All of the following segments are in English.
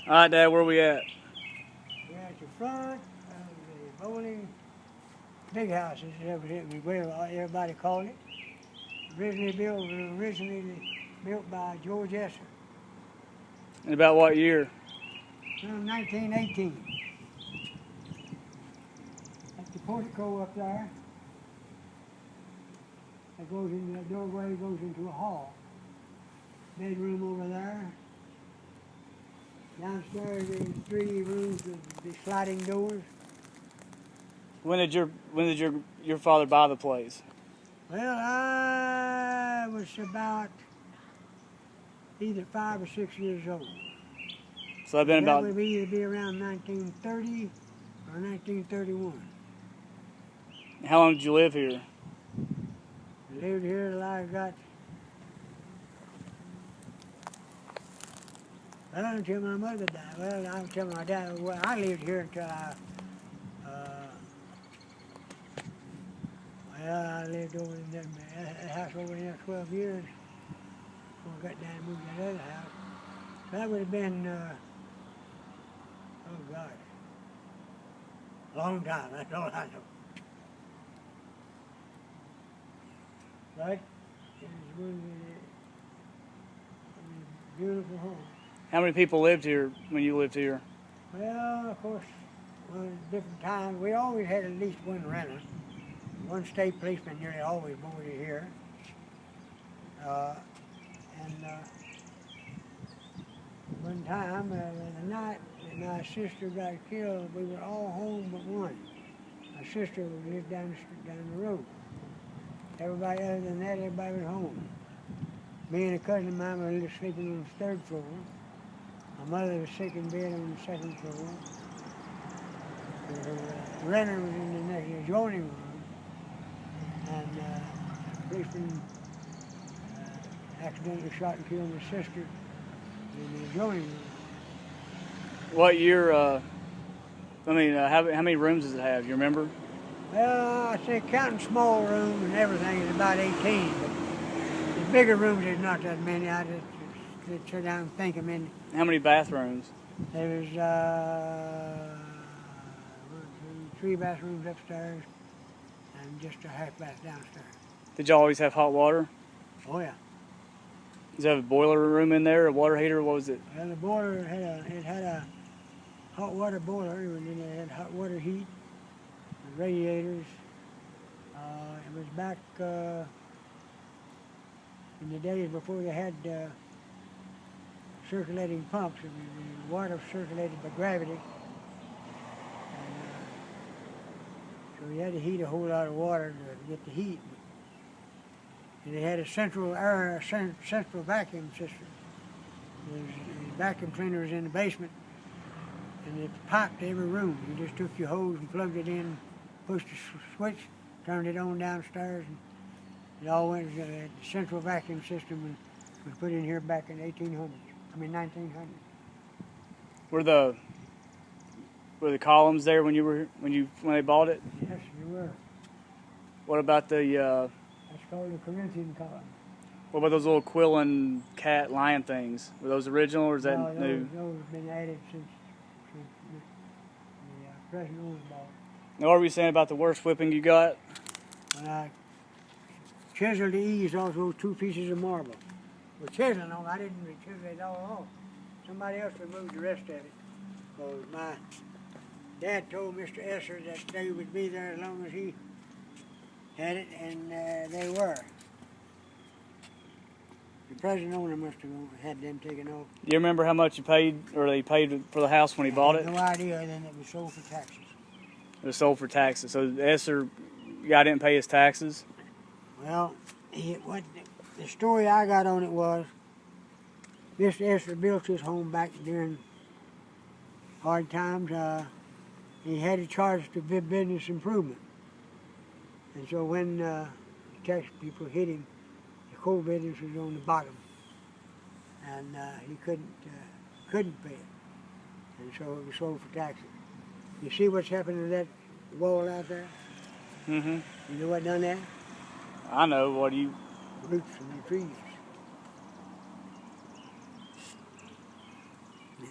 All right, Dad, where we at? We're at the front of the Bolling Big House. This is what everybody called it. Originally built by George Esser. And about what year? From 1918. That's the portico up there. That goes into that doorway, goes into a hall. Bedroom over there. Downstairs there's 3 rooms with the sliding doors. When did your father buy the place? Well, I was about either 5 or 6 years old. So I've been That about. would either be around 1930 or 1931. How long did you live here? I lived here till I got, well, until my mother died. Well, until my dad, well, I lived here until I lived over in that house over there 12 years before I got down and moved to that other house. That would have been, oh God, a long time, that's all I know. But it was one of the beautiful homes. How many people lived here when you lived here? Well, of course, different times, we always had at least one renter. One state policeman nearly always boarded here. One time, the night that my sister got killed, we were all home but one. My sister lived down the road. Everybody other than that, everybody was home. Me and a cousin of mine were sleeping on the 3rd floor. My mother was sick in bed on the 2nd floor. The renter was in the next adjoining room. And the policeman accidentally shot and killed my sister in the adjoining room. What year? How many rooms does it have? You remember? Well, I say counting small rooms and everything is about 18, but the bigger rooms is not that many. I just sit down and think them in. How many bathrooms? There's 3 bathrooms upstairs and just a half bath downstairs. Did y'all always have hot water? Oh yeah. Does it have a boiler room in there, a water heater? What was it? Well, the boiler had a hot water boiler, and then it had hot water heat, and radiators. It was back in the days before they had circulating pumps. The water circulated by gravity. And, so you had to heat a whole lot of water to get the heat. And they had a central vacuum system. The vacuum cleaner was in the basement, and it piped every room. You just took your hose and plugged it in, pushed the switch, turned it on downstairs, and it all went. The central vacuum system was put in here back in 1900. Were the columns there when they bought it? Yes, they were. What about the? That's called the Corinthian column. What about those little quilling cat lion things? Were those original or is that No, new? Those have been added since the present owner bought it. Now, what were you saying about the worst whipping you got? When I chiseled the eaves off those 2 pieces of marble. With chiseling on, I didn't chisel it all off. Somebody else removed the rest of it. Because my dad told Mr. Esser that they would be there as long as he had it, and they were. The present owner must have had them taken off. Do you remember how much you paid, or they paid for the house when he bought it? No idea, other than it was sold for taxes. It was sold for taxes. So the Esser guy didn't pay his taxes? Well, the story I got on it was, Mr. Esser built his home back during hard times. He had a charge to business improvement. And so when the tax people hit him, the coal business was on the bottom. And he couldn't pay it. And so it was sold for taxes. You see what's happened to that wall out there? Mm-hmm. You know what done that? I know. What do you? Roots from the trees.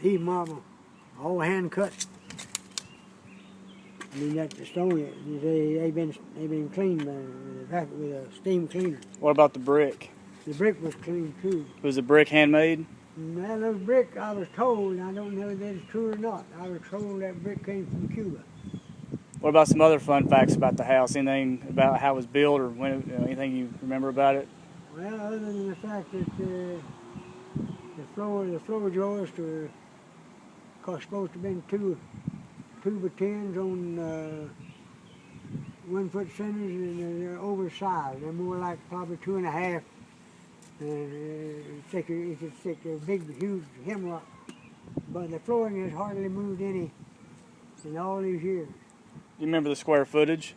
heat marble, all hand cut. I mean, that the stone, they've been cleaned with a steam cleaner. What about the brick? The brick was clean too. Was the brick handmade? Well, those brick, I was told, and I don't know if that's true or not, I was told that brick came from Cuba. What about some other fun facts about the house? Anything about how it was built, or anything you remember about it? Well, other than the fact that the floor joists were supposed to have been two by tens on 1 foot centers, and they're oversized. They're more like probably 2.5. It's thick, they're big, huge hemlock. But the flooring has hardly moved any in all these years. You remember the square footage?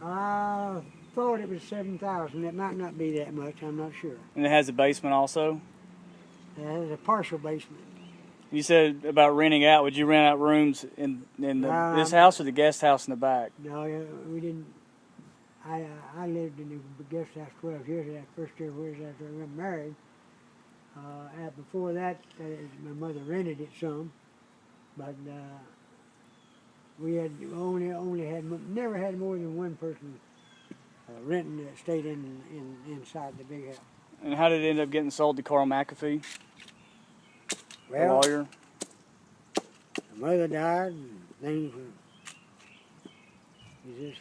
I thought it was 7,000. It might not be that much, I'm not sure. And it has a basement also? It has a partial basement. You said about renting out. Would you rent out rooms in this house or the guest house in the back? No, we didn't. I lived in the guest house 12 years. That first year was after I got married. Before that, my mother rented it some, but we had never had more than one person renting that stayed inside the big house. And how did it end up getting sold to Carl McAfee, the lawyer? My mother died, and things were just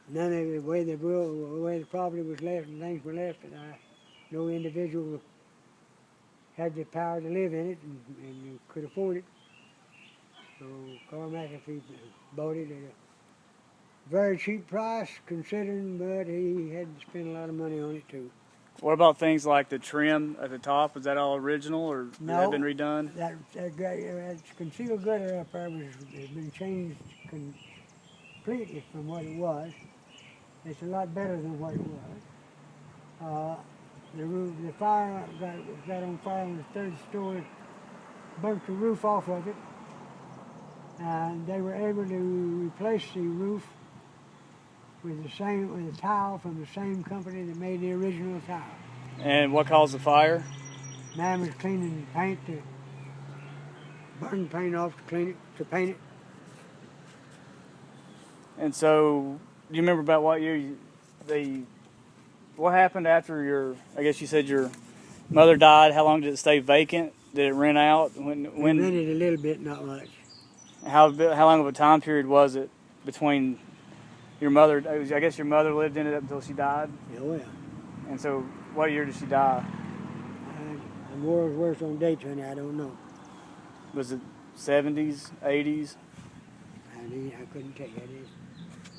none of the way the property was left and things were left, and no individual had the power to live in it and could afford it. So Carl McAfee bought it at a very cheap price, considering, but he had to spend a lot of money on it too. What about things like the trim at the top? Was that all original, or No, had that been redone? That concealed gutter up there has been changed completely from what it was. It's a lot better than what it was. The fire got on fire on the third story, burnt the roof off of it, and they were able to replace the roof with a tile from the same company that made the original tile. And what caused the fire? Man was cleaning paint to burn paint off to paint it. And so, do you remember about what year what happened after I guess you said your mother died? How long did it stay vacant? Did it rent out? When rented a little bit, not much. How long of a time period was it between your mother? I guess your mother lived in it up until she died. Oh yeah. And so, what year did she die? I'm more worse on dates, honey. I don't know. Was it 70s, 80s? I couldn't tell you.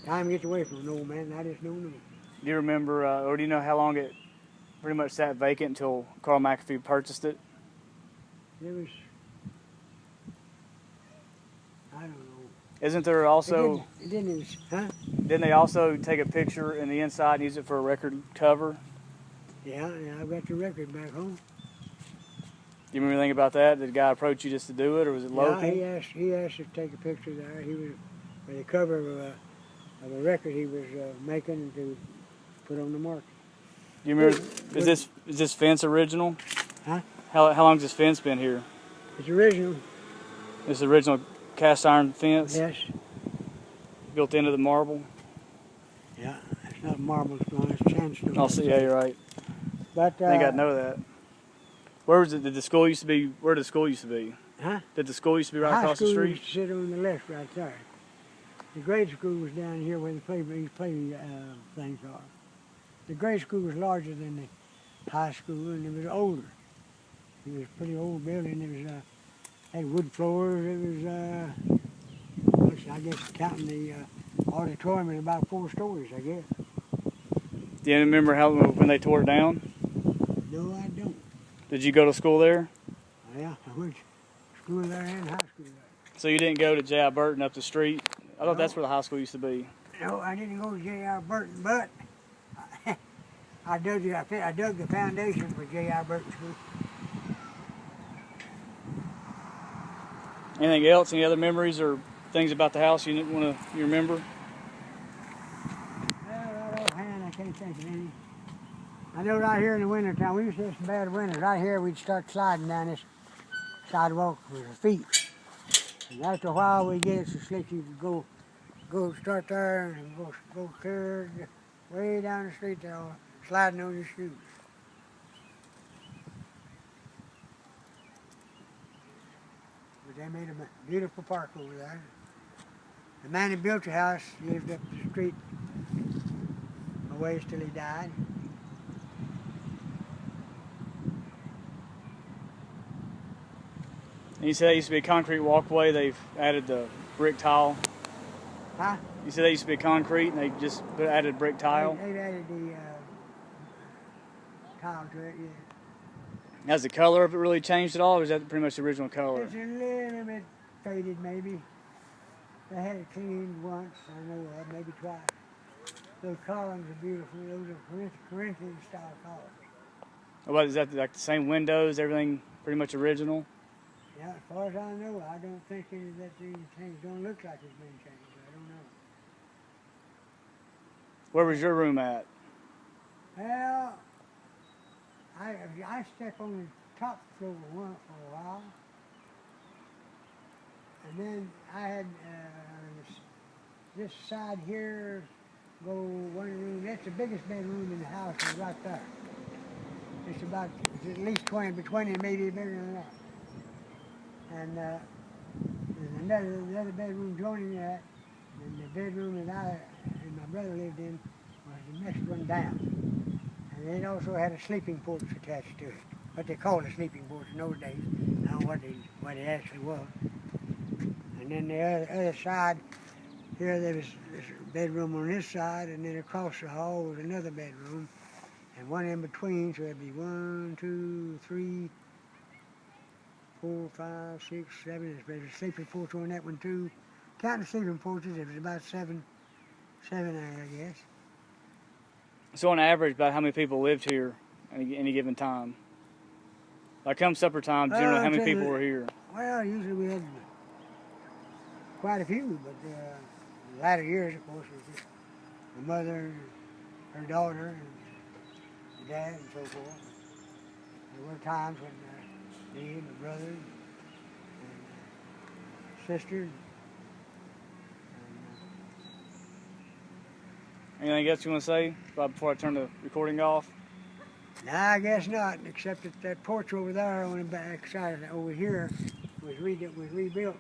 Time gets away from an old man. I just don't know. Do you remember, or do you know how long it pretty much sat vacant until Carl McAfee purchased it? It was, I don't know. Isn't there also... Didn't they also take a picture in the inside and use it for a record cover? Yeah, I've got the record back home. Do you remember anything about that? Did the guy approach you just to do it, or was it local? Yeah, he asked to take a picture there. He was for the cover of a record he was making to put on the market. Do you remember? Is this fence original? Huh? How long's this fence been here? It's original. This original cast iron fence? Yes. Built into the marble? Yeah, it's not marble, it's sandstone. Oh, so, yeah, you're right. But I think I'd know that. Where was it? Did the school used to be? Where did the school used to be? Huh? Did the school used to be right across the street? High school used to sit on the left right there. The grade school was down here where the play things are. The grade school was larger than the high school, and it was older. It was a pretty old building. It was had wood floors. It was, I guess, counting the auditorium, it was about 4 stories, I guess. Do you remember when they tore it down? No, I don't. Did you go to school there? Yeah, I went to school there and high school there. So you didn't go to J.I. Burton up the street? I thought No. that's where the high school used to be. No, I didn't go to J.I. Burton, but I dug the foundation for J.I. Burton School. Anything else? Any other memories or things about the house you remember? Well, right offhand, I can't think of any. I know right here in the wintertime, we used to have some bad winters. Right here, we'd start sliding down this sidewalk with her feet. And after a while, we get it so slick you could go start there and go clear way down the street there, sliding on your shoes. But they made a beautiful park over there. The man who built the house lived up the street a ways till he died. And you said that used to be a concrete walkway. They've added the brick tile. Huh? You said that used to be concrete, and they just added brick tile. They've added the tile to it, yeah. Has the color of it really changed at all, or is that pretty much the original color? It's a little bit faded, maybe. They had it cleaned once, I know of, maybe twice. Those columns are beautiful. Those are Corinthian style columns. What is that? Like the same windows, everything pretty much original? Yeah, as far as I know, I don't think any of that's been changed. Don't look like it's been changed. I don't know. Where was your room at? Well, I stepped on the top floor one for a while, and then I had this side here go one room. That's the biggest bedroom in the house, is right there. It's about at least 20, maybe bigger than that. And there's another bedroom joining that, and the bedroom that I and my brother lived in was the next one down. And it also had a sleeping porch attached to it. What they called a sleeping porch in those days. I don't know what it actually was. And then the other side, here there was this bedroom on this side, and then across the hall was another bedroom, and one in between, so it'd be 1, 2, 3, 4, 5, 6, 7. There's a sleeping porch on that one too. Counting the sleeping porches, it was about seven there, I guess. So on average, about how many people lived here at any given time? Like come supper time, generally how many people were here? Well, usually we had quite a few, but the latter years, of course, it was just my mother, her daughter, and my dad, and so forth. There were times when me, my brother, and sister. Anything else you want to say before I turn the recording off? Nah, I guess not, except that porch over there on the back side over here was rebuilt.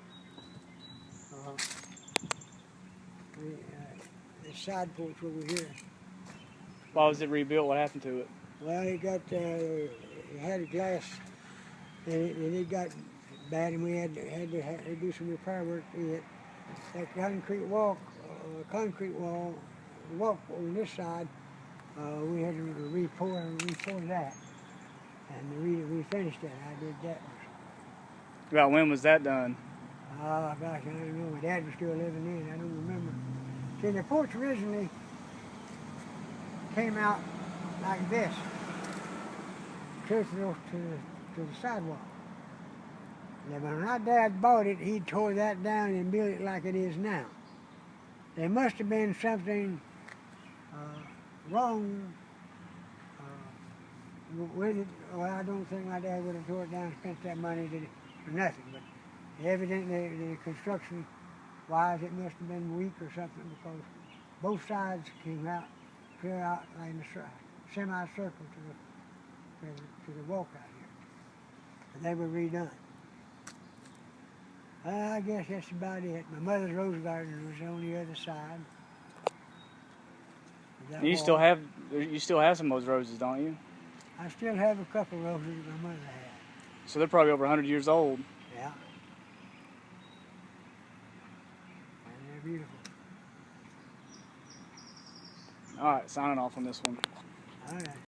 The side porch over here. Why was it rebuilt? What happened to it? Well, it had a glass, and it got bad, and we had to do some repair work to it. That concrete wall on this side, we had to re-pour that, and we finished it. I did that. About when was that done? Oh, gosh, I don't know. My dad was still living in. I don't remember. See, the porch originally came out like this, close to the sidewalk. And when my dad bought it, he tore that down and built it like it is now. There must have been something wrong with it. Well, I don't think my dad would have tore it down and spent that money for nothing. But evidently, the construction-wise, it must have been weak or something, because both sides came out, clear out like in a semicircle to the walk out here. And they were redone. I guess that's about it. My mother's rose garden was on the other side. You still have some of those roses, don't you? I still have a couple roses that my mother had. So they're probably over 100 years old. Yeah. And they're beautiful. All right, signing off on this one. All right.